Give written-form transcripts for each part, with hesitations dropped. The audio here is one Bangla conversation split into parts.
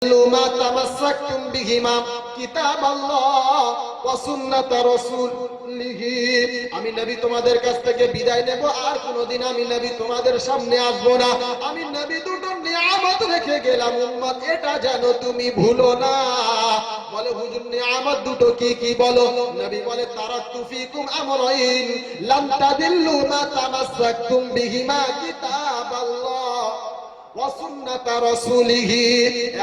মা তামাসসাকতুম বিহিমা কিতাবাল্লাহ ওয়া সুন্নাত রাসূলিহি। আমি নবী তোমাদের কাছ থেকে বিদায় নেব, আর কোনদিন আমি নবী তোমাদের সামনে আসবো না। আমি নবী দুটো নিয়ামত রেখে গেলাম উম্মত, এটা যেন তুমি ভুলো না। বলে হুজুর নিয়ামত দুটো কি কি বলো? নবী বলে তারাকতু ফিকুম আমরাইন লাম তাদিল্লু মা তামাসসাকতুম বিহিমা কিতাবাল্লাহ ওয়া সুন্নাত রাসূলিহি।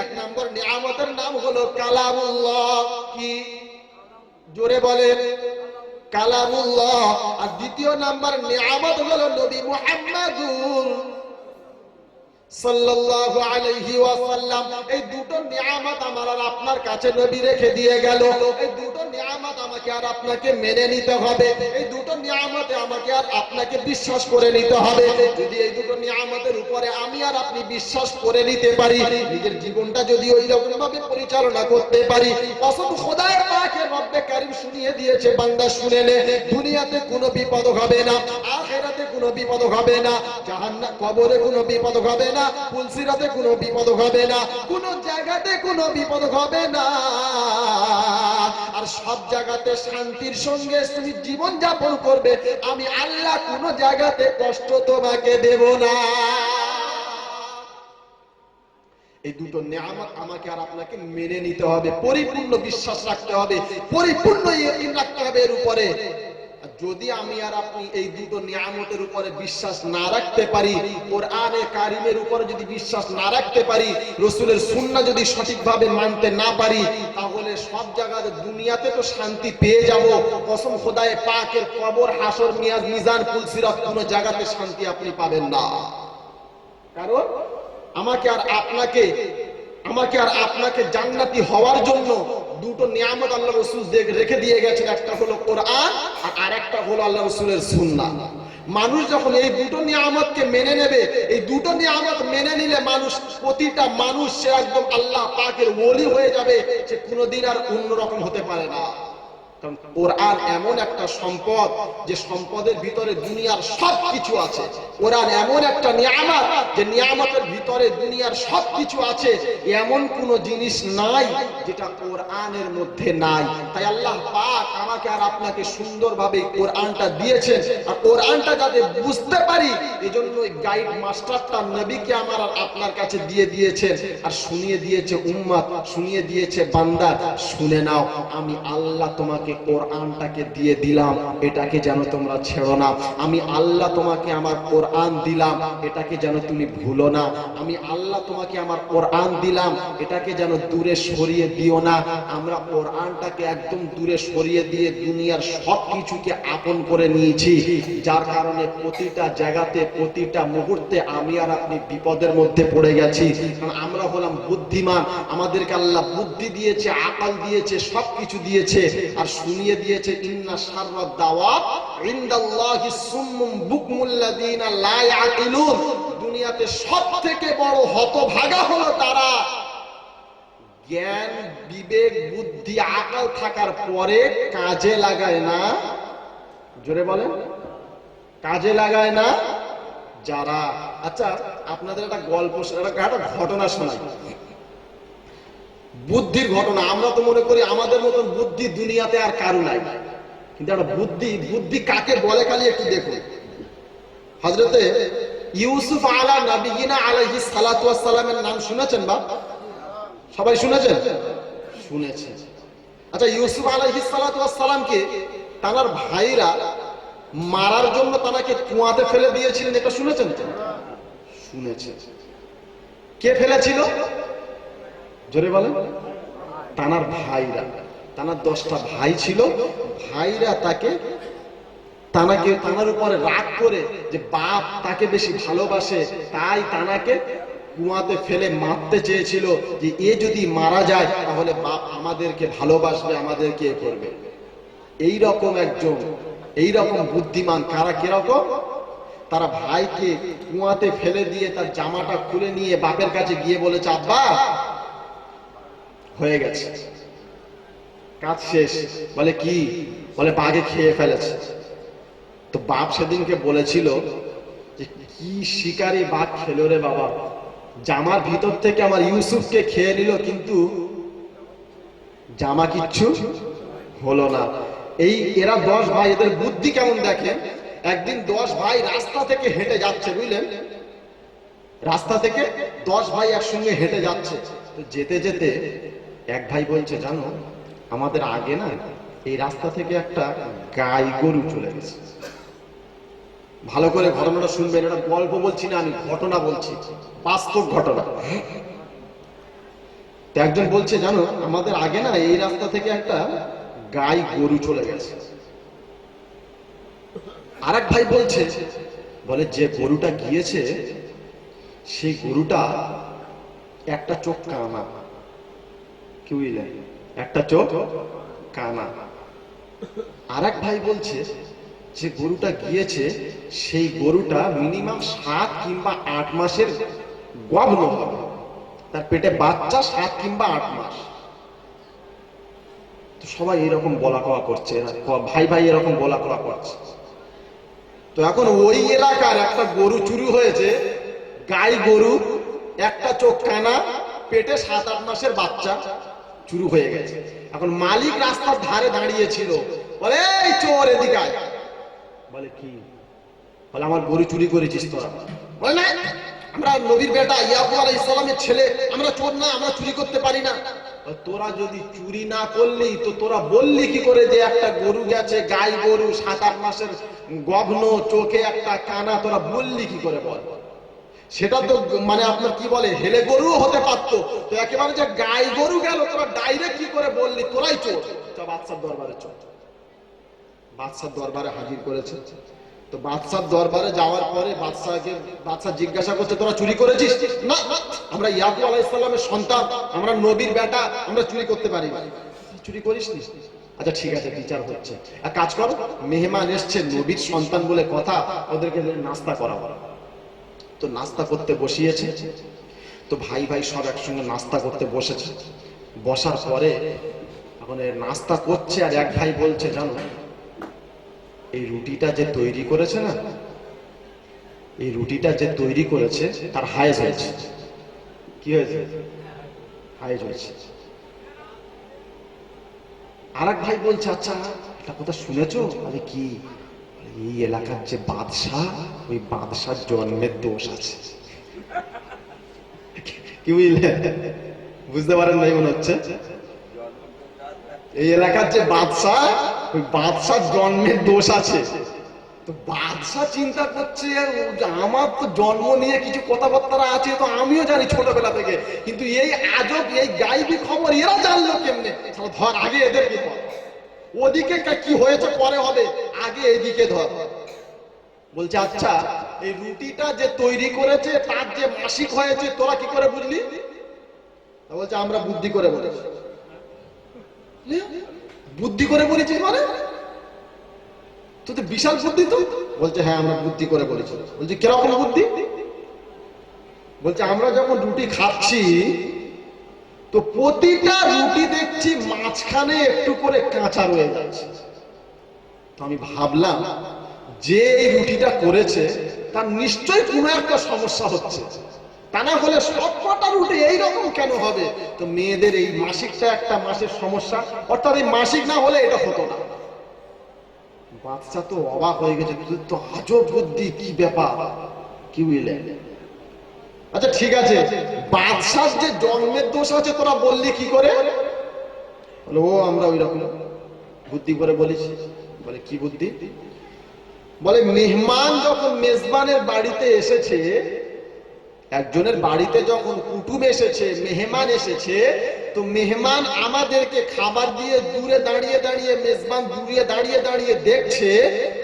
এক নম্বর নিয়ামতের নাম হলো কালামুল্লাহ। কি? জোরে বলেন, কালামুল্লাহ। আর দ্বিতীয় নাম্বার নিয়ামত হলো নবী মুহাম্মাদুর সাল্লাল্লাহু আলাইহি ওয়াসাল্লাম। এই দুটো নিয়ামত আমার আর আপনার কাছে নবী রেখে দিয়ে গেল। এই দুটো নিয়ামত আমাকে আর আপনাকে মেনে নিতে হবে। এই দুটো নিয়ামতে আমাকে আর আপনাকে বিশ্বাস করে নিতে হবে। যদি এই দুটো নিয়ামতের উপরে আমি আর আপনি বিশ্বাস করে নিতে পারি, নিজের জীবনটা যদি ওই রকম ভাবে পরিচালনা করতে পারি, কসম খোদার পাকের রব্বে কারীম শুনিয়ে দিয়েছে, বান্দা শুনে নে, দুনিয়াতে কোনো বিপদ হবে না, আখিরাতে কোনো বিপদ হবে না, জাহান্নাম কবরে কোনো বিপদ হবে না, পুলসিরাতে কোনো বিপদ হবে না, কোনো জায়গাতে কোনো বিপদ হবে না। আর সব জায়গাতে শান্তির সঙ্গে তুমি জীবন যাপন করবে। আমি আল্লাহ কোনো জায়গাতে কষ্ট তোমাকে দেব না। এই দুটো নিয়ামত আমাকে আর আপনাকে মেনে নিতে হবে, পরিপূর্ণ বিশ্বাস রাখতে হবে, পরিপূর্ণ ইয়াকিন রাখতে হবে এর উপরে। যদি আমি আর আপনি এই দুটো নিয়ামতের উপরে বিশ্বাস না রাখতে পারি, কোরআনে কারিমের উপরে যদি বিশ্বাস না রাখতে পারি, রাসূলের সুন্নাহ যদি সঠিকভাবে মানতে না পারি, তাহলে সব জায়গাতে দুনিয়াতে তো শান্তি পেয়ে যাব, কসম খোদায়ে পাকের কবর, হাসর, মিজান, পুলসিরাত কোনো জায়গাতে শান্তি আপনি পাবেন না। কারণ আমাকে আর আপনাকে জান্নাতি হওয়ার জন্য দুটো নিয়ামত আল্লাহ রাসূল রেখে দিয়ে গেছেন। একটা হলো কোরআন আর আরেকটা হলো আল্লাহ রাসূলের সুন্নাহ। মানুষ যখন এই দুটো নিয়ামতকে মেনে নেবে, এই দুটো নিয়ামত মেনে নিলে প্রতিটা মানুষ সে একদম আল্লাহ পাকের ওলি হয়ে যাবে, সে কোনোদিন আর অন্যরকম হতে পারে না। কারণ কোরআন এমন একটা সম্পদ, যে সম্পদের ভিতরে দুনিয়ার সবকিছু আছে। কোরআন এমন একটা নিয়ামত, যে নিয়ামতের ভিতরে দুনিয়ার সবকিছু আছে। এমন কোনো জিনিস নাই যেটা কোরআনের মধ্যে নাই। তাই আল্লাহ পাক আমাকে আর আপনাকে সুন্দরভাবে কোরআনটা দিয়েছেন। আর কোরআনটা যাতে বুঝতে পারি, এজন্য গাইড মাস্টারটা নবীকে আমার আর আপনার কাছে দিয়ে দিয়েছেন, আর শুনিয়ে দিয়েছে উম্মত, শুনিয়ে দিয়েছে বান্দা, শুনে নাও, আমি আল্লাহ তোমাকে কোরআনটাকে দিয়ে দিলাম, এটাকে যেন তোমরা ছেড়ো না। আমি আল্লাহ তোমাকে আমার কোরআন দিলাম, এটাকে যেন তুমি ভুলো না। আমি আল্লাহ তোমাকে আমার কোরআন দিলাম, এটাকে যেন দূরে সরিয়ে দিও না। আমরা কোরআনটাকে একদম দূরে সরিয়ে দিয়ে দুনিয়ার সব কিছুকে আপন করে নিয়েছি, যার কারণে প্রতিটা জায়গাতে, প্রতিটা মুহূর্তে আমি আর আপনি বিপদের মধ্যে পড়ে গেছি। কারণ আমরা হলাম বুদ্ধিমান, আমাদেরকে আল্লাহ বুদ্ধি দিয়েছে, আকল দিয়েছে, সবকিছু দিয়েছে, আর শুনিয়ে দিয়েছে ইন্না শাররাদ দাওয়াব ইনদাল্লাহি সুম্মুম বুকমুল্লাযিনা লা ইয়াকিলুন। দুনিয়াতে সবথেকে বড় হতভাগা হলো তারা, জ্ঞান, বিবেক, বুদ্ধি, আকল থাকার পরে কাজে লাগায় না। জোরে বলেন, কাজে লাগায় না যারা। আচ্ছা, আপনাদের একটা গল্প, একটা ঘটনা শোনাই, বুদ্ধির ঘটনা। আমরা তো মনে করি আমাদের মতন বুদ্ধি দুনিয়াতে আর কারো নাই, কিন্তু একটা বুদ্ধি কাকে বলে খালি একটু দেখুন। হযরতে ইউসুফ আলা নবিয়িনা আলাইহিস সালাতু ওয়াস সালামের নাম শুনেছেন বা? সবাই শুনেছেন? শুনেছেন। আচ্ছা, ইউসুফ আলাইহিস সালাতু ওয়াস সালামকে তার ভাইরা মারার জন্য তাকে কুয়াতে ফেলে দিয়েছিলেন, এটা শুনেছেন? শুনেছেন। কে ফেলেছিল? জোরে বলেন। তানার ভাইরা। তানার 10টা ভাই ছিল। ভাইরা তানার উপরে রাগ করে, যে বাপ তাকে বেশি ভালোবাসে, তাই তানাকে কুয়াতে ফেলে মারতে চেয়েছিল, যে এ যদি মারা যায় তাহলে বাপ আমাদেরকে ভালোবাসবে, আমাদেরকে এ করবে। এইরকম বুদ্ধিমান কারা? কিরকম? তারা ভাইকে কুয়াতে ফেলে দিয়ে তার জামাটা খুলে নিয়ে বাপের কাছে গিয়ে বলেছে, আব্বা হয়ে গেছে, কাজ শেষ। বলে কি? বলে বাঘে খেয়ে ফেলেছে। তো বাপ সেদিনকে বলেছিল যে কি শিকারি বাঘ খেলো রে বাবা, জামার ভিতর থেকে আমার ইউসুফকে খেয়ে নিল, কিন্তু জামা কিচ্ছু হলো না। এই এরা 10 ভাই, এদের বুদ্ধি কেমন দেখেন। একদিন 10 ভাই রাস্তা থেকে হেঁটে যাচ্ছে, বুঝলেন, রাস্তা থেকে 10 ভাই একসঙ্গে হেঁটে যাচ্ছে। তো যেতে যেতে এক ভাই বলছে, জানো আমাদের আগে না এই রাস্তা থেকে একটা গাই গরু চলে গেছে। ভালো করে ঘটনাটা শুনবেন, এটা গল্প বলছি না আমি, ঘটনা বলছি, বাস্তব ঘটনা। একজন বলছে, জানো আমাদের আগে না এই রাস্তা থেকে একটা গাই গরু চলে গেছে। আর এক ভাই বলছে, বলে যে গরুটা গিয়েছে সেই গরুটা একটা চোখ কানা। কি বুঝলেন, একটা চোখ কানা। আর এক ভাই বলছে, যে গরুটা গিয়েছে সেই গরুটা মিনিমাম 7 কিংবা 8 মাসের গর্ভ হবে, তার পেটে বাচ্চা 7 কিংবা 8 মাস। তো সবাই এরকম বলা কওয়া করছে, ভাই ভাই এরকম বলা কওয়া করছে। তো এখন ওই এলাকার একটা গরু চুরি হয়েছে, গাই গরু, একটা চোখ কানা, পেটে 7-8 মাসের বাচ্চা চুরি হয়ে গেছে। এখন মালিক রাস্তার ধারে দাঁড়িয়েছিল, বলে এই চোর এদিকে আয়। বলে কি? বলে আমার গরু চুরি করেছিস তোরা? বলে না, আমরা নবীর বেটা ইয়াকুব আলাইহিস সালামের ছেলে, আমরা চোর না, আমরা চুরি করতে পারি না। তোরা যদি চুরি না করলি তো তোরা বললি কি করে যে একটা গরু গেছে, গাই গরু 7-8 মাসের গভন, চোখে একটা কানা, তোরা বললি কি করে বল? সেটা তো মানে আপনার কি বলে, হেলে গরু হতে পারতো। তো একেবারে যে গাই গরু গেল, তোরা ডাইরেক্ট কি করে বললি তোরাই চোর? বাদশার দরবারে চোর, বাদশার দরবারে হাজির করেছে। তো বাদশার দরবারে যাওয়ার পরে বাদশা জিজ্ঞাসা করছে, তোরা চুরি করেছিস? না, আমরা ইয়াকুব আলাইহিস সালামের সন্তান, আমরা নবীর বেটা, আমরা চুরি করতে পারি না। চুরি করিস নি? আচ্ছা ঠিক আছে, বিচার হচ্ছে। এক কাজ করো, মেহমান এসছে, নবীর সন্তান বলে কথা, ওদেরকে নাস্তা করাবো। তো নাস্তা করতে বসিয়েছে। তো ভাই ভাই সব একসঙ্গে নাস্তা করতে বসেছে। বসার পরে এখন নাস্তা করছে, আর এক ভাই বলছে, জানো এই রুটিটা যে তৈরি করেছে না, এই রুটিটা যে তৈরি করেছে তার হায়েজ হয়েছে। কি হয়েছে? হায়েজ হয়েছে। আর এক ভাই বলছে, আচ্ছা এটা কথা শুনেছো? আরে কি? এই এলাকার যে বাদশাহ, ওই বাদশার জন্মের দোষ আছে। কি বুঝলে? বুঝতে পারেন নাই মনে হচ্ছে। এই এলাকার যে বাদশাহ, ওই বাদশার জন্মের দোষ আছে। তো বাদশাহ চিন্তা করছে, আমার তো জন্ম নিয়ে কিছু কথাবার্তা আছে, তো আমিও জানি ছোটবেলা থেকে, কিন্তু এই আজব এই গাইবী খবর এরা জানলো কেমনে? ধর আগে এদেরকে ধর, ওদিকে কি হয়েছে পরে হবে, আগে এদিকে ধর। বলছে আচ্ছা এই রুটিটা যে তৈরি করেছে তার যে মাসিক হয়েছে তোরা কি করে বুঝলি? বলছে আমরা বুদ্ধি করে বলেছি। বুদ্ধি করে বলেছিস মানে? তো বিশাল বুদ্ধি তো। বলছে হ্যাঁ আমরা বুদ্ধি করে বলেছি। বলছে কিরকম বুদ্ধি? বলছে আমরা যখন রুটি খাচ্ছি তো প্রতিটা রুটি দেখছি মাঝখানে একটু করে কাঁচা রয়ে যাচ্ছে। তো আমি ভাবলাম যে এই রুটিটা করেছে তার নিশ্চয়ই কোনো একটা সমস্যা হচ্ছে, তা না হলে সবকটা রুটি এইরকম কেন হবে? তো মেয়েদের এই মাসিকটা একটা মাসের সমস্যা, অর্থাৎ এই মাসিক না হলে এটা হতো না। বাচ্চা তো অবাক হয়ে গেছে, তো আজব বুদ্ধি, কি ব্যাপার, কি বুঝলেন? আচ্ছা ঠিক আছে, বাদশার যে জন্মের দোষ আছে তোরা বললি কি করে? বলে ও আমরা ওই রকম বুদ্ধি করে বলেছি। বলে কি বুদ্ধি? বলে মেহমান যখন মেজবানের বাড়িতে এসেছে, একজনের বাড়িতে যখন কুটুম এসেছে, মেহমান এসেছে, তো মেহমান আমাদেরকে খাবার দিয়ে দূরে দাঁড়িয়ে দাঁড়িয়ে, মেজবান দূরে দাঁড়িয়ে দাঁড়িয়ে দেখছে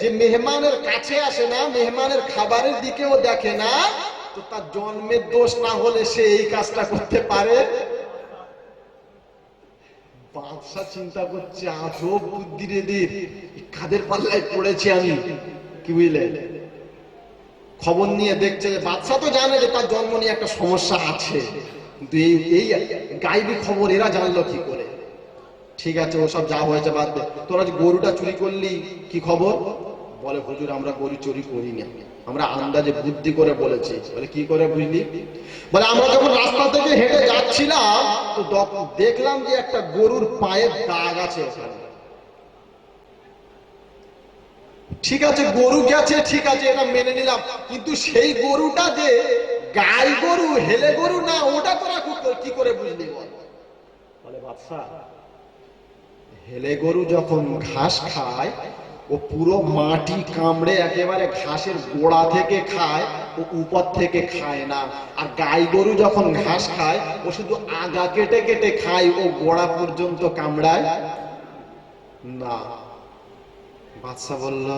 যে মেহমানের কাছে আসে না, মেহমানের খাবারের দিকেও দেখে না, তো তার জন্মের দোষ না হলে সে এই কাজটা করতে পারে? বাদশা চিন্তা করছে আজব বুদ্ধি রে দিন, কাদের পাল্লায় পড়েছি আমি, কি বুঝলেন? খবর নিয়ে দেখছে যে বাদশা তো জানে যে তার জন্ম নিয়ে একটা সমস্যা আছে, কিন্তু এই গাইবী খবর এরা জানলো কি করে? ঠিক আছে ওসব যা হয়েছে বাদ দে, তোরা যে গরুটা চুরি করলি কি খবর? বলে হুজুর আমরা গরু চুরি করি না, আমরা আন্দাজে বুদ্ধি করে বলেছি। বলে কি করে বুঝলি? বলে আমরা যখন রাস্তা থেকে হেঁটে যাচ্ছিলাম তো দেখলাম যে একটা গরুর পায়ের দাগ আছে ওখানে। ঠিক আছে গরু গেছে, ঠিক আছে এটা মেনে নিলাম, কিন্তু সেই গরুটা যে গাই গরু হেলে গরু না ওটা তোরা কি করে বুঝলি? বলে বাদশা হেলে গরু যখন ঘাস খায় ও পুরো মাটি কামড়ে একেবারে ঘাসের গোড়া থেকে খায়, ও উপর থেকে খায় না। আর গাই গরু যখন ঘাস খায় ও শুধু আগা কেটে কেটে খায়, ও গোড়া পর্যন্ত কামড়ায় না। বাদশা বলল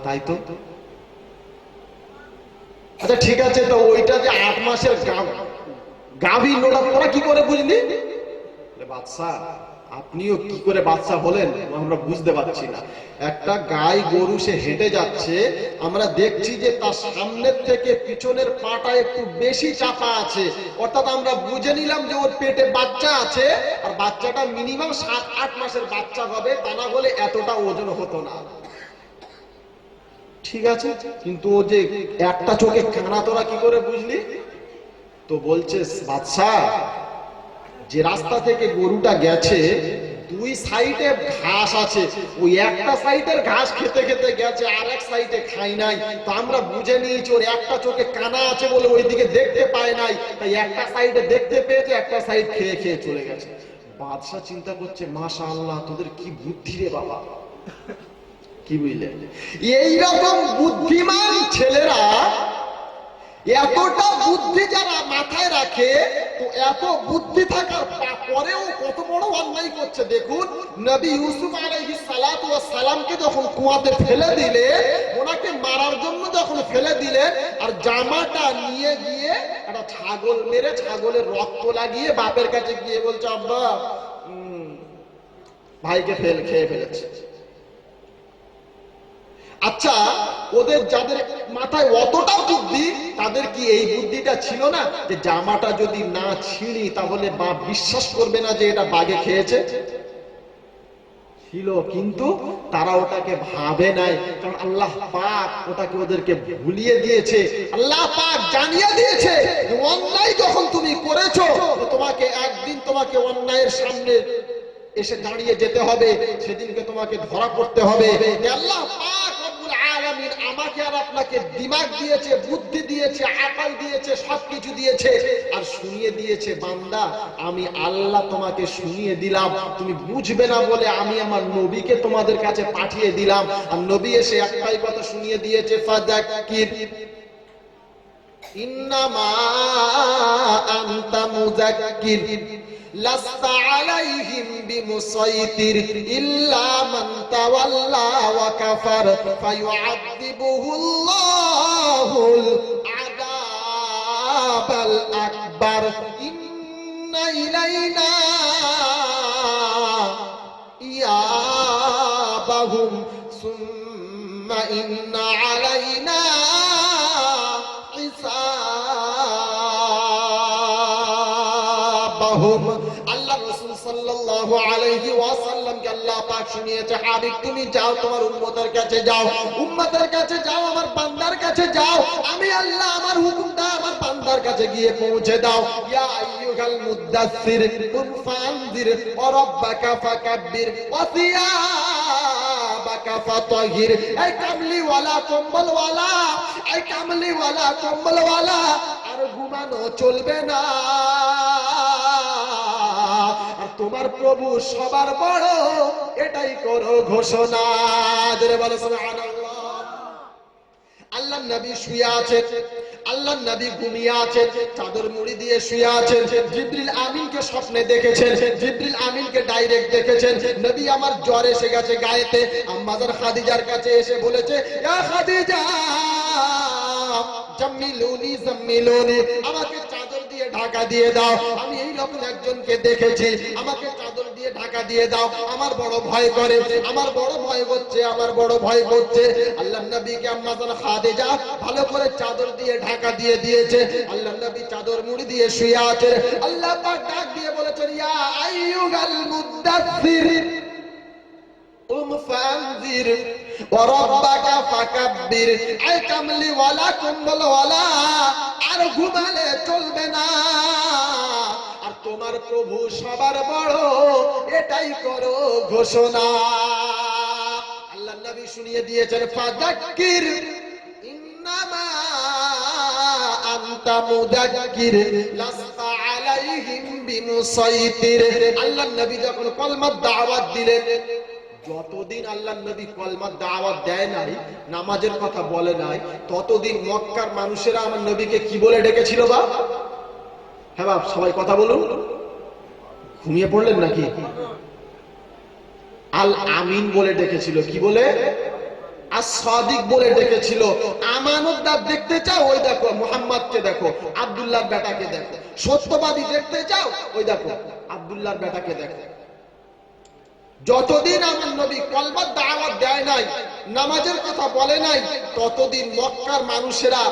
তাই তো। আচ্ছা ঠিক আছে, তো ওইটা যে 8 মাসের গাভী ওটা তোরা কি করে বুঝলি? বাদশা আপনিও কি করে বাদশা হলেন আমরা বুঝতে পারছি না। একটা গাই গরু সে হেঁটে যাচ্ছে, আমরা দেখছি যে তার সামনের থেকে পিছনের পাটা একটু বেশি চাপা আছে, অর্থাৎ আমরা বুঝে নিলাম যে ওর পেটে বাচ্চা আছে, আর বাচ্চাটা মিনিমাম 7-8 মাসের বাচ্চা হবে, তা না হলে এতটা ওজন হতো না। ঠিক আছে, কিন্তু ও যে একটা চোখে কানা তোরা কি করে বুঝলি? তো বলছে বাদশা যে রাস্তা থেকে গরুটা গেছে 2 সাইডে ঘাস আছে, ওই একটা সাইডের ঘাস খেতে খেতে গেছে, আর এক সাইডে খাই নাই। তো আমরা বুঝে নিয়েছি ওর একটা চোখে কানা আছে বলে ওইদিকে দেখতে পায় নাই, তাই একটা সাইডে দেখতে পেয়েছে, একটা সাইড খেয়ে খেয়ে চলে গেছে। বাদশা চিন্তা করছে মাশাআল্লাহ তোদের কি বুদ্ধি রে বাবা। কি বুঝলেন? এইরকম বুদ্ধিমান ছেলেরা, এতটা বুদ্ধি যারা মাথায় রাখে, তো এত বুদ্ধি থাকার পরেও কত বড় অন্যায় করছে দেখুন। নবী ইউসুফ আলাইহিস সালাতু ওয়াস সালামকে যখন কুয়াতে ফেলে দিলে, ওনাকে মারার জন্য যখন ফেলে দিলেন, আর জামাটা নিয়ে গিয়ে একটা ছাগল মেরে ছাগলের রক্ত লাগিয়ে বাপের কাছে গিয়ে বলছে আব্বা ভাইকে খেয়ে ফেলেছে। আচ্ছা ওদের যাদের মাথায় অতটা বুদ্ধি, তাদের কি এই বুদ্ধিটা ছিল না যে জামাটা যদি না ছিঁড়ি তাহলে বাপ বিশ্বাস করবে না যে এটা বাঘে খেয়েছে? ছিল, কিন্তু তারা ওটাকে ভাবে নাই, কারণ আল্লাহ পাক ওটাকে ওদেরকে ভুলিয়ে দিয়েছে। আল্লাহ পাক জানিয়ে দিয়েছে যে অন্যায় যখন তুমি করেছো তো তোমাকে একদিন তোমাকে অন্যায়ের সামনে এসে দাঁড়িয়ে যেতে হবে, সেদিনকে তোমাকে ধরা পড়তে হবে। আল্লাহ পাক রব্বুল আলামিন আমাকে আর আপনাকে দিমাগ দিয়েছে, বুদ্ধি দিয়েছে, আকল দিয়েছে, সবকিছু দিয়েছে, আর শুনিয়ে দিয়েছে বান্দা আমি আল্লাহ তোমাকে শুনিয়ে দিলাম, তুমি বুঝবে না বলে আমি আমার নবীকে তোমাদের কাছে পাঠিয়ে দিলাম। আর নবী এসে একটাই কথা শুনিয়ে দিয়েছে, ফাযাক্কির ইন্নামা আনতা মুযাক্কির লাস্তা আলাইহিম বিমুসাইতির ইল্লা মান তাওয়াল্লা ওয়া কাফার ফায়ুআযিবুহুল্লাহুল আযাবাল আকবার ইন্না ইলাইনা ইয়াবাহুম সুম্মা ইন্না আলাইনা হিসাবাহুম। আল্লাহ রাসূল সাল্লাল্লাহু আলাইহি ওয়াসাল্লামকে আল্লাহ পাক শুনিয়েছে, হাবিব তুমি যাও তোমার উম্মতের কাছে যাও, উম্মতের কাছে যাও, আমার বান্দার কাছে যাও, আমি আল্লাহ আমার হুকুমটা আমার বান্দার কাছে গিয়ে পৌঁছে দাও। ইয়া আইয়ুহাল মুদাসসির কুম ফানজির ওয়া রাব্বাকা ফাকাব্বির ওয়া সিয়াবাকা ফাতাহির। এই কামলিওয়ালা কম্বলওয়ালা, এই কামলিওয়ালা কম্বলওয়ালা, আর ঘুমানো চলবে না, আর তোমার প্রভু সবার বড় এটাই করো ঘোষণা। জোরে বলো সুবহানাল্লাহ। আল্লাহর নবী শুয়ে আছেন, আল্লাহর নবী ঘুমিয়ে আছেন, চাদর মুড়ি দিয়ে শুয়ে আছেন। জিবরিল আমিনকে স্বপ্নে দেখেছেন, জিবরিল আমিনকে ডাইরেক্ট দেখেছেন। নবী আমার জ্বর এসে গেছে গায়েতে, আম্মাজান খাদিজার কাছে এসে বলেছে, ইয়া খাদিজা জাম্মিলুনি জাম্মিলুনি, আমাকে চাদর দিয়ে ঢাকা দিয়ে দাও, আমি এই রকম একজনকে দেখেছি, আমাকে চাদর দিয়ে ঢাকা দিয়ে দাও, আমার বড় ভয় করে, আমার বড় ভয় হচ্ছে, আমার বড় ভয় করছে। আল্লাহর নবীকে আম্মাজান খাদিজা ভালো করে চাদর দিয়ে ঢাকা দিয়ে দিয়েছে, আল্লাহর নবী চাদর মুড়ি দিয়ে শুয়ে আছে। আল্লাহ পাক ডাক দিয়ে বলেছেন, ইয়া আইয়ুহাল মুদাসসির কুম ফানজির ওয়া রাব্বাকা ফাকাব্বির। আই কামলি ওয়ালা কুম্বল ওয়ালা, আর ঘুমালে চলবে না, আর তোমার প্রভু সবার বড়, এটাই করো ঘোষণা। আল্লাহ নবী শুনিয়ে দিয়েছেন ফাযাক্কির ইন্নামা আনতা মুযাক্কির লাস্তা আলাইহিম বিমুসাইতির। আল্লাহ নবী যখন কলমার দাওয়াত দিলেন, যতদিন আল্লাহ নবী কলমার দাওয়াত দেয় নাই, নামাজের কথা বলে নাই, ততদিন মক্কার মানুষেরা আমার নবীকে কি বলে ডেকেছিল বাপ? হ্যাঁ বাপ, সবাই কথা বলুন। ঘুমিয়ে পড়লেন নাকি? আল আমিন বলে ডেকেছিল। কি বলে? as-সাদিক বলে ডেকেছিল। আমানতদার দেখতে চাও, ওই দেখো মুহাম্মদকে দেখো, আব্দুল্লাহর বেটাকে দেখো। সত্যবাদী দেখতে চাও, ওই দেখো আব্দুল্লাহর বেটাকে দেখো। যতদিন আমার নবী কলমার দাওয়াত দেয় নাই, নামাজের কথা বলে নাই, ততদিন মক্কার মানুষেরা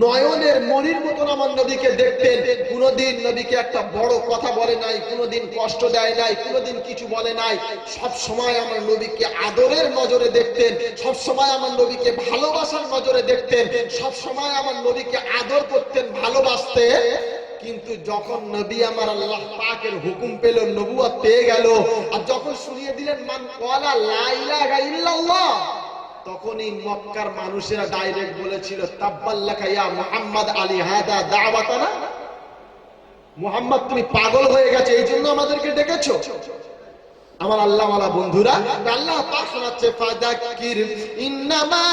নয়নের মনির মতন আমার নবীকে দেখতেন। কোনদিন নবীকে একটা বড় কথা বলে নাই, কোনদিন কষ্ট দেয় নাই, কোনদিন কিছু বলে নাই। সব সময় আমার নবীকে আদরের নজরে দেখতেন, সব সময় আমার নবীকে ভালোবাসার নজরে দেখতেন, সব সময় আমার নবীকে আদর করতেন, ভালোবাসতেন। কিন্তু যখন নবী আমার আল্লাহ পাকের হুকুম পেল, নবুয়ত পেয়ে গেল, আর যখন শুনিয়ে দিলেন মান ক্বালা লা ইলাহা ইল্লাল্লাহ, তখনই মক্কার মানুষেরা ডাইরেক্ট বলেছিল তাব্বাল্লাকা ইয়া মুহাম্মদ আলী হাদা দাওয়াতানা। মুহাম্মদ তুমি পাগল হয়ে গেছে, এই জন্য আমাদেরকে ডেকেছো? আমার আল্লাহওয়ালা বন্ধুরা, আল্লাহ পাক শোনাচ্ছে ফাযাক্কির ইন্নামা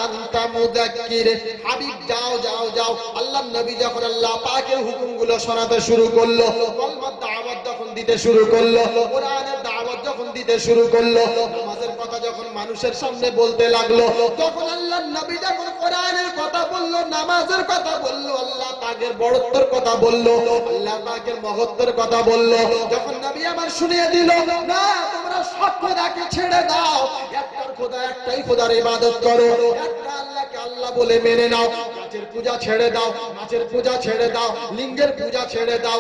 আনতা মুযাক্কির। হাবিব যাও যাও যাও। আল্লাহ নবী যখন আল্লাহ পাকের হুকুমগুলো শোনাতে শুরু করলো, কলমার দাওয়াত যখন দিতে শুরু করলো, কোরআনের দাওয়াত যখন দিতে শুরু করলো, নামাজের কথা যখন মানুষের সামনে বলতে লাগলো, তখন আল্লাহ নবী যখন কোরআনের কথা বললো, নামাজের কথা বললো, আল্লাহ পাকের বড়ত্বের কথা বললো, আল্লাহ পাকের মহত্বের কথা বললো, যখন নবী আমার শুনিয়ে দিল না তোমরা সব খোদাকে ছেড়ে দাও, একটার খোদা, একটাই খোদার ইবাদত করো, একটা আল্লাহকে আল্লাহ বলে মেনে নাও, গাছের পূজা ছেড়ে দাও, মাছের পূজা ছেড়ে দাও, লিঙ্গের পূজা ছেড়ে দাও,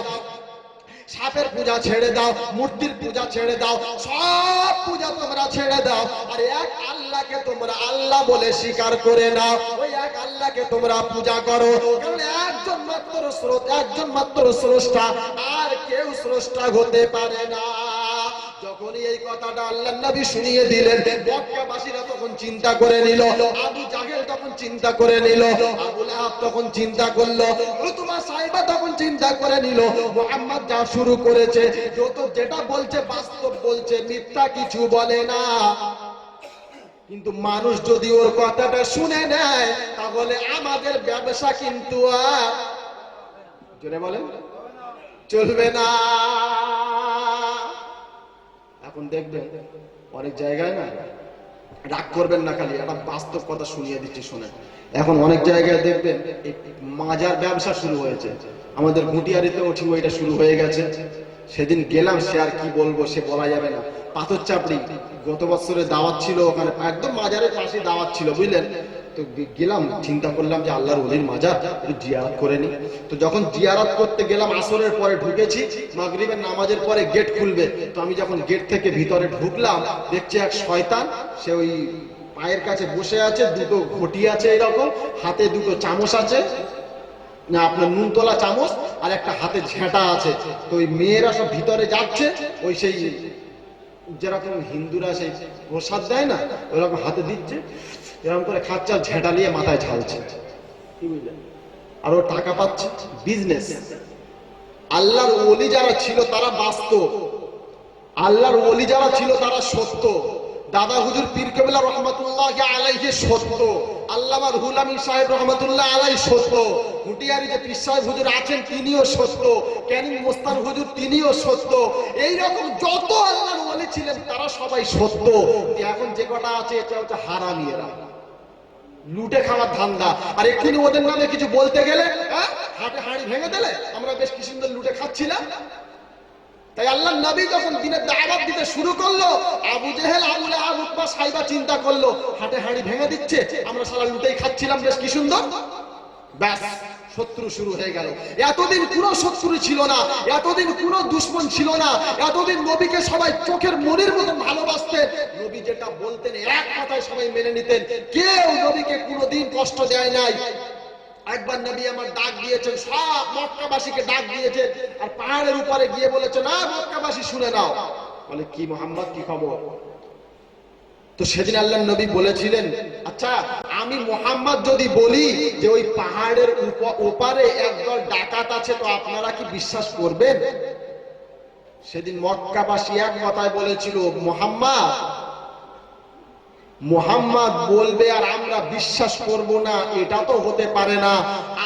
সাপের পূজা ছেড়ে দাও, মূর্তির পূজা ছেড়ে দাও, সব পূজা তোমরা ছেড়ে দাও, আর এক আল্লাহকে তোমরা আল্লাহ বলে স্বীকার করে নাও, ওই এক আল্লাহকে তোমরা পূজা করো, কারণ একজন মাত্র স্রষ্টা, আর কেউ স্রষ্টা হতে পারে না। যখনই এই কথাটা আল্লাহ নবী শুনিয়ে দিলেন, মক্কাবাসীরা তখন চিন্তা করে নিল, আবু জাহেল তখন চিন্তা করে নিল, আবু লাহাব তখন চিন্তা করলো, উতবা সাইবা তখন চিন্তা করে নিল, মুহাম্মদ যা শুরু করেছে, যেটা বলছে বাস্তব বলছে, মিথ্যা কিছু বলে না। কিন্তু মানুষ যদি ওর কথাটা শুনে নেয়, তাহলে আমাদের ব্যবসা কিন্তু আর জোরে বলেন চলবে না। এখন দেখবেন অনেক জায়গায় না, রাগ করবেন না, খালি একটা বাস্তব কথা শুনিয়ে দিচ্ছি শোনেন। এখন অনেক জায়গায় দেখবেন মাজার ব্যবসা শুরু হয়েছে, আমাদের গুটিয়ারিতেও ঠিক ওইটা শুরু হয়ে গেছে। সেদিন গেলাম, সে আর কি বলবো, সে বলা যাবে না। পাথর চাপড়ি গত বছরের দাওয়াত ছিল, ওখানে একদম মাজারের পাশে দাওয়াত ছিল, বুঝলেন তো। গেলাম, চিন্তা করলাম যে আল্লাহর ওলির মাজার, একটু জিয়ারত করে নি। তো যখন জিয়ারত করতে গেলাম, আসরের পরে ঢুকেছি, মাগরিবের নামাজের পরে গেট খুলবে, তো আমি যখন গেট থেকে ভিতরে ঢুকলাম, দেখছি এক শয়তান, সে ওই পায়ের কাছে বসে আছে, দুটো ঘটি আছে এরকম, হাতে দুটো চামচ আছে, না আপনার নুন তোলা চামচ, আর একটা হাতে ঝেঁটা আছে। তো ওই মেয়েরা সব ভিতরে যাচ্ছে, ওই সেই যেরকম হিন্দুরা সেই প্রসাদ দেয় না, ওইরকম হাতে দিচ্ছে, এরকম করে খাচ্ছে, আর ঝেঁটা নিয়ে মাথায় ঝালছে, কি বুঝলেন? আর ও টাকা পাচ্ছে, বিজনেস। আল্লাহর ওলি যারা ছিল তারা বাস্তব, আল্লাহর ওলি যারা ছিল তারা সত্য। দাদা হুজুর পীর কেবলা রহমাতুল্লাহ আলাইহি সত্য, আল্লামা রুহুল আমিন সাহেব রহমাতুল্লাহ আলাইহি সত্য, হুটিয়ারি যে পীর সাহেব হুজুর আছেন তিনিও সত্য, ক্যানিং মোস্তান হুজুর তিনিও সত্য। এইরকম যত আল্লাহর ওলি ছিলেন তারা সবাই সত্য। এখন যে কটা আছে এটা হচ্ছে হারামিয়েরা, লুটে খাওয়ার ধান্দা। আর এক্ষুনি ওদের নামে কিছু বলতে গেলে হাটে হাঁড়ি ভেঙে দিলে, আমরা বেশ কি সুন্দর লুটে খাচ্ছিলাম। তাই আল্লাহ নবী যখন দিনের দাওয়াত দিতে শুরু করলো, আবু জেহেল, আবু লাহাব, উতবা সাইবা চিন্তা করলো, হাটে হাঁড়ি ভেঙে দিচ্ছে, আমরা সারা লুটেই খাচ্ছিলাম, বেশ কি সুন্দর। ব্যাস শত্রু শুরু হয়ে গেল। এতদিন কোনো শত্রু ছিল না, এতদিন কোনো দুশমন ছিল না, এতদিন নবীকে সবাই চোখের মনির মতো ভালোবাসতেন। নবী যেটা বলতেন এক কথায় সবাই মেনে নিতেন, কেউ নবীকে কোনোদিন কষ্ট দেয় নাই। একবার নবী আমার ডাক দিয়েছেন, সব মক্কাবাসীকে ডাক দিয়েছেন, আর পাহাড়ের উপরে গিয়ে বলেছেন, না মক্কাবাসী শুনে নাও। বলে কি মুহাম্মদ, কি খবর? তো সেদিন আল্লাহর নবী বলেছিলেন, আচ্ছা আমি মুহাম্মদ যদি বলি যে ওই পাহাড়ের ওপারে একদল ডাকাত আছে, তো আপনারা কি বিশ্বাস করবেন? সেদিন মক্কাবাসী এক কথায় বলেছিল, মুহাম্মদ বলবে আর আমরা বিশ্বাস করব না, এটা তো হতে পারে না।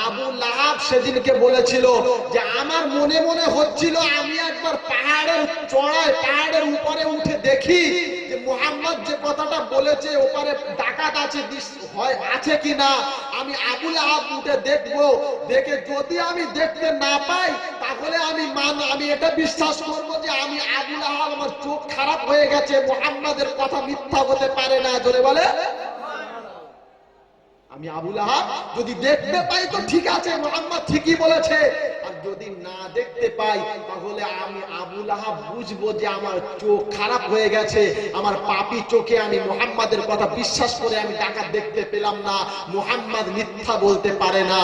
আবু লাহাব সেদিনকে বলেছিল যে আমার মনে মনে হচ্ছিল আমি একবার পাহাড়ের চড়ায়, পাহাড়ের উপরে উঠে দেখি যে মুহাম্মদ যে কথাটা বলেছে ওপারে ডাকাত আছে হয় আছে কিনা। আমি আবু লাহাব উঠে দেখবো, দেখে যদি আমি দেখতে না পাই তাহলে আমি এটা বিশ্বাস করব যে আমি আবু লাহাব, আমার চোখ খারাপ হয়ে গেছে, মুহাম্মাদের কথা মিথ্যা হতে পারে না। জোরে বলে, আমি আবু লাহাব যদি দেখতে পাই তো ঠিক আছে, মুহাম্মদ ঠিকই বলেছে, আর যদি না দেখতে পাই তাহলে আমি আবু লাহাব বুঝবো যে আমার চোখ খারাপ হয়ে গেছে, আমার পাপী চোখে আমি মুহাম্মাদের কথা বিশ্বাস করে আমি ডাকাত দেখতে পেলাম না, মুহাম্মদ মিথ্যা বলতে পারে না।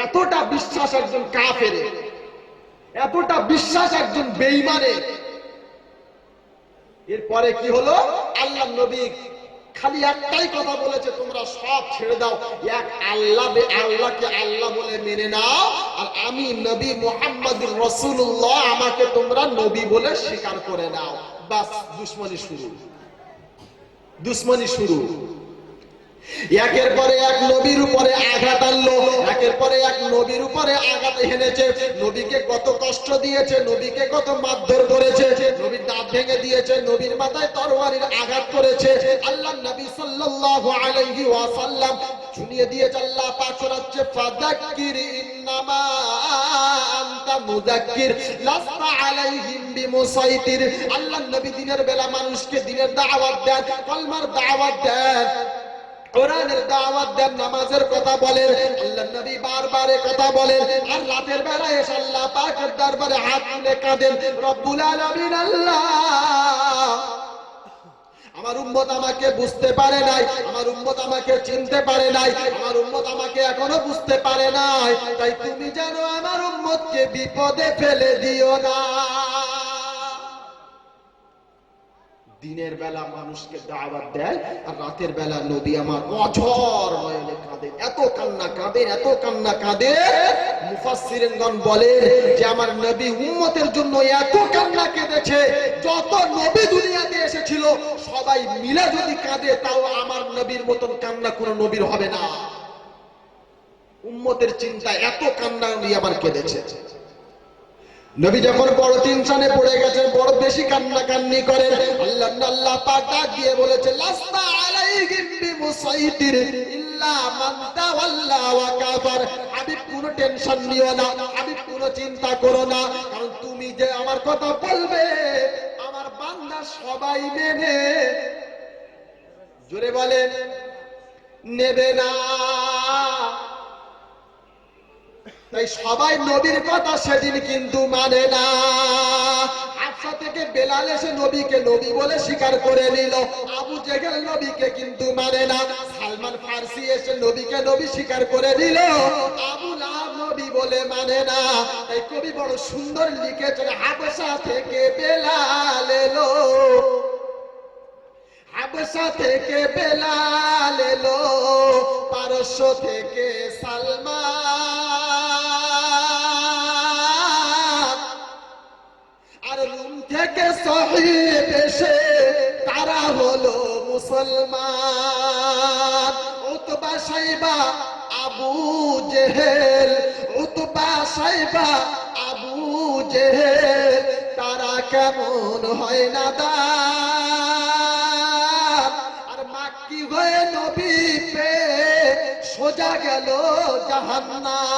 এতটা বিশ্বাস একজন কাফেরে, এতটা বিশ্বাস একজন বেঈমানের। এরপরে কি হলো? আল্লাহ নবী খালি একটাই কথা বলেছে, তোমরা সব ছেড়ে দাও, এক আল্লাহকে আল্লাহ বলে মেনে নাও, আর আমি নবী মুহাম্মদুর রাসূলুল্লাহ, আমাকে তোমরা নবী বলে স্বীকার করে নাও। বাস, দুশমনি শুরু, দুশমনি শুরু। একের পরে এক নবীর উপরে আঘাত আনলো, একের পরে এক নবীর উপরে আঘাত হেনেছে, নবীকে কত কষ্ট দিয়েছে, নবীকে কত মারধর করেছে, নবীর দাঁত ভেঙে দিয়েছে, নবীর মাথায় তরবারির আঘাত করেছে। আল্লাহ নবী সাল্লাল্লাহু আলাইহি ওয়াসাল্লাম শুনিয়ে দিয়েছে, আল্লাহ পাক শোনাচ্ছে, ফাযাক্কির ইন্নামা আনতা মুযাক্কির লাস্তা আলাইহিম বিমুসাইতির। আল্লাহ নবী দিনের বেলা মানুষকে দিনের দাওয়াত দেন, কলমার দাওয়াত দেন, কোরআনের দাওয়াত দেন, নামাজের কথা বলেন, আল্লাহর নবী বারবার কথা বলেন, আর রাতের বেলায় এসে আল্লাহ পাকের দরবারে হাত তুলে কাঁদেন, রব্বুল আলামিন আল্লাহ, আমার উম্মত আমাকে বুঝতে পারে নাই, আমার উম্মত আমাকে চিনতে পারে নাই, আমার উম্মত আমাকে এখনো বুঝতে পারে নাই, তাই তুমি জানো আমার উম্মতকে বিপদে ফেলে দিও না। দিনের বেলা মানুষকে দাওয়াত দেয়, আর রাতের বেলা নবী আমার অঝর নয়নে কাঁদেন, এত কান্না কাঁদেন, এত কান্না কাঁদেন। মুফাসসিরিনগণ বলেন যে আমার নবী উম্মতের জন্য এত কান্না কেঁদেছে, যত নবী দুনিয়াতে এসেছিল সবাই মিলে যদি কাঁদে তাও আমার নবীর মতন কান্না কোনো নবীর হবে না। উম্মতের চিন্তা এত কান্না উনি আমার কেঁদেছে। নবী যখন বড় টেনশনে পড়ে গেছেন, বড় বেশি কান্নাকান্নি করেন, আল্লাহ পাক ডাক দিয়ে বলেছে, লাস্তা আলাইহিম বিমুসাইতির ইল্লা মান তাওয়াল্লা ওয়া কাফার। হাবিব কোনো টেনশন নিও না, হাবিব কোনো চিন্তা করো না, কারণ তুমি যে আমার কথা বলবে আমার বান্দা সবাই মেনে, জোরে বলেন, নেবে না। তাই সবাই নবীর কথা সেদিন কিন্তু মানে না। হাফসা থেকে বেলাল এসে নবীকে নবী বলে স্বীকার করে নিল, আবু জেহেল নবীকে কিন্তু মানে না। সালমান ফারসি এসে নবীকে নবী স্বীকার করে নিল, আবু লাহাব নবী বলে মানে না। তাই কবি বড় সুন্দর লিখেছেন, হাবশা থেকে বেলাল এলো, হাবশা থেকে বেলাল এলো, পারস্য থেকে সালমান, আর রুম থেকে সাহিব এসে তারা হলো মুসলমান। উতবা সাইবা আবু জেহেল, উতবা সাইবা আবু জেহেল, তারা কেমন হয় নাদান, আর মাক্কি হয়ে নবী পে সোজা গেল জাহান্নাম।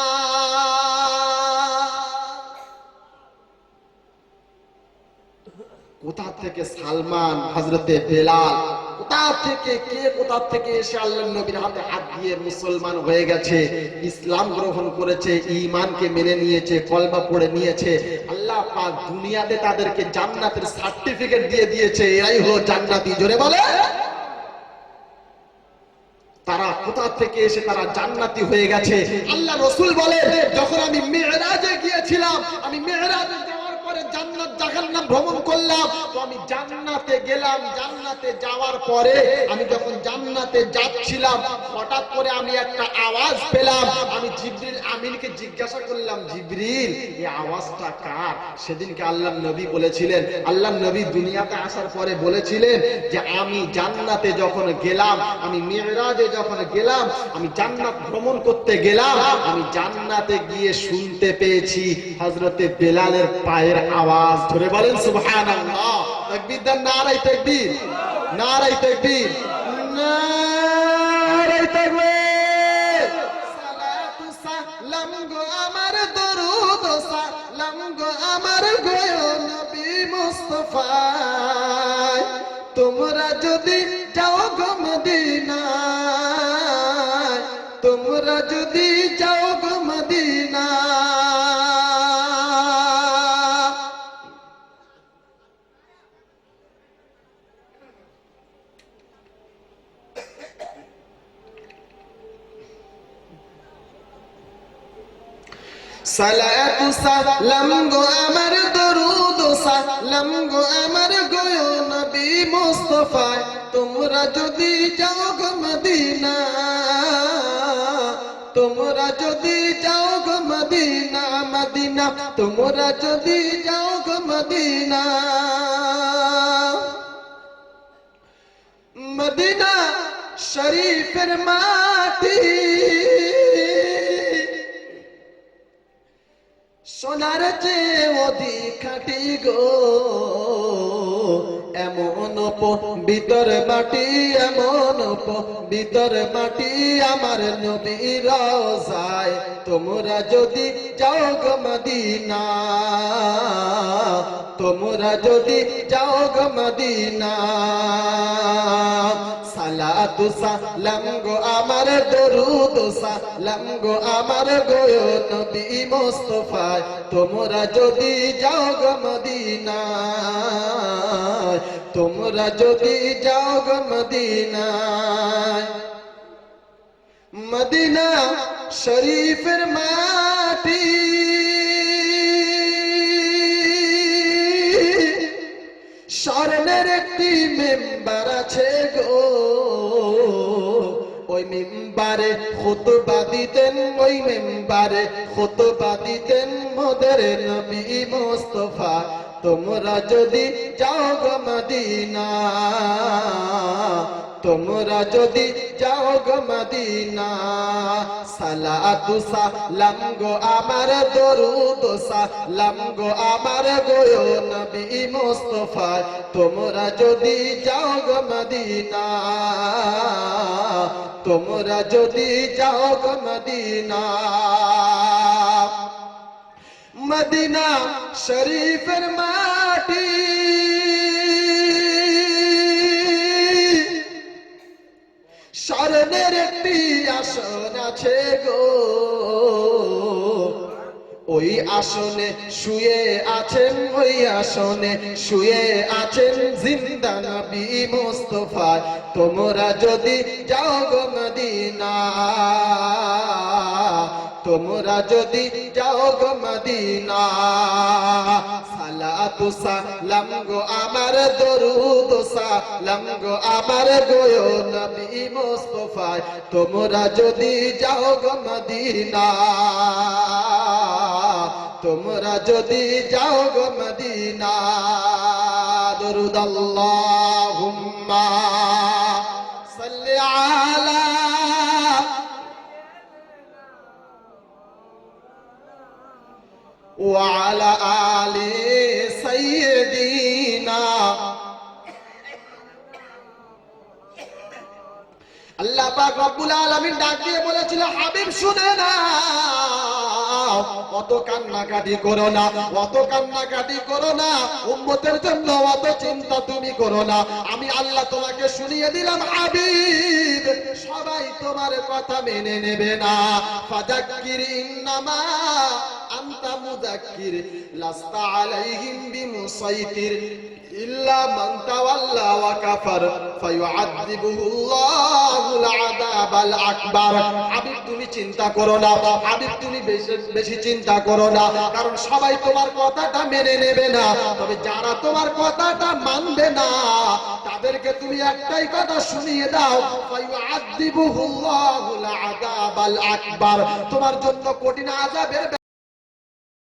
কোথা থেকে সালমান, হযরতে বেলাল কোথা থেকে এসে আল্লাহর নবীর হাতে হাত দিয়ে মুসলমান হয়ে গেছে, ইসলাম গ্রহণ করেছে, ঈমানকে মেনে নিয়েছে, কলমা পড়ে নিয়েছে। আল্লাহ পাক দুনিয়াতে তাদেরকে জান্নাতের সার্টিফিকেট দিয়ে দিয়েছে, এরাই হলো জান্নাতি। জোরে বলে, তারা কোথা থেকে এসে তারা জান্নাতি হয়ে গেছে। আল্লাহ রাসূল বলেন, যখন আমি মিরাজে গিয়েছিলাম, আমি মিরাজে যাওয়ার পরে জান্নাত জাহান্নাম ভ্রমণ করলাম, তো আমি জান্নাতে গেলাম। জান্নাতে যাওয়ার পরে আমি যখন জান্নাতে যাচ্ছিলাম, হঠাৎ করে আমি একটা আওয়াজ পেলাম। আমি জিবরিল আমিনকে জিজ্ঞাসা করলাম, জিবরিল এই আওয়াজটা কার? সেদিনকে আল্লাহর নবী বলেছিলেন, আল্লাহর নবী দুনিয়াতে আসার পরে বলেছিলেন যে আমি জান্নাতে যখন গেলাম, আমি মিরাজে যখন গেলাম, আমি জান্নাত ভ্রমণ করতে গেলাম, আমি জান্নাতে গিয়ে শুনতে পেয়েছি হযরতে বেলালের পায়ের আওয়াজ। ধরে বলেন সুবহানাল্লাহ। তাকবীর দেন, নারায়ে তাকবীর, নারায়ে তাকবীর, নারায়ে তাকবীর। সালাতু সালাম গো আমার, দরুদ সালাম গো আমার গো নবী মুস্তাফা, তোমরা যদি যাও গো মদিনায়, তোমরা যদি যাও গো মদিনায়। সালাতু সালাম গো আমার, দরুদ সালাম গো আমার গো নবী মুস্তাফা, তোমরা যদি যাও গো মদিনা, তোমরা যদি যাও গো মদিনা, মদিনা তোমরা যদি যাও গো মদিনা, মদিনা শরীফের মাটি সোনার চেয়ে অধিক খাঁটি গো, এমন পবিত্র মাটি, এমন পবিত্র মাটি আমার নবীর রওজায়, তোমরা যদি যাও গো মদিনা, তোমরা যদি যাও গো মদিনা। সালাতু সালাম গো আমার, দরুদ সালাম গো আমার গো নবী মুস্তাফা, তোমরা যদি যাও গো মদিনা, তোমরা যদি যাও গো মদিনা। মদিনা শরীফের মাটি স্বর্ণের একটি মেম্বার আছে গো, ওই মেম্বারে খুতবা দিতেন, ওই মেম্বারে খুতবা দিতেন মোদের নবী মুস্তাফা, তোমরা যদি যাও গো মদিনা, তোমরা যদি যাও গো মদিনা। সালাতু সালাম গো আমার, দরুদ সালাম গো আমার গো নবী মুস্তাফা, তোমরা যদি যাও গো মদিনা, তোমরা যদি যাও গো মদিনা। মদিনা শরীফের মাটি স্বর্ণের একটি আসন আছে গো, ওই আসনে শুয়ে আছেন, ওই আসনে শুয়ে আছেন জিন্দা নবী মুস্তাফা, তোমরা যদি যাও গো মদিনা, তোমরা যদি যাও গো মদিনা। সালাতু সালাম গো আমার, দরুদ সালাম গো আমার গো নবী মুস্তাফা, তোমরা যদি যাও গো মদিনা, তোমরা যদি যাও গো মদিনা। দরুদ আল্লাহুম্মা সাল্লি আলা وعلى آل سيدنا। আল্লাহ পাক রব্বুল আলামিন ডাক দিয়ে বলেছিল, হাবিব শুনে না, দাও, অত কান্নাকাটি করো না, অত কান্নাকাটি করো না, উম্মতের জন্য অত চিন্তা তুমি করো না। আমি আল্লাহ তোমাকে শুনিয়ে দিলাম হাবিব, সবাই তোমার কথা মেনে নেবে না। ফাযাক্কির ইন্নামা আনতা মুযাক্কির লাস্তা আলাইহিম বিমুসাইতির ইল্লা মান তাওয়াল্লা ওয়া কাফার ফায়ুআযিবুহুল্লাহুল আযাবাল আকবার। হাবিব তুমি চিন্তা করো না, হাবিব তুমি বেশি চিন্তা করো না, কারণ সবাই তোমার কথাটা মেনে নেবে না। তবে যারা তোমার কথাটা মানবে না তাদেরকে তুমি একটাই কথা শুনিয়ে দাও, ফায়ুআযিবুহুল্লাহুল আযাবাল আকবার, তোমার জন্য কঠিন আযাবের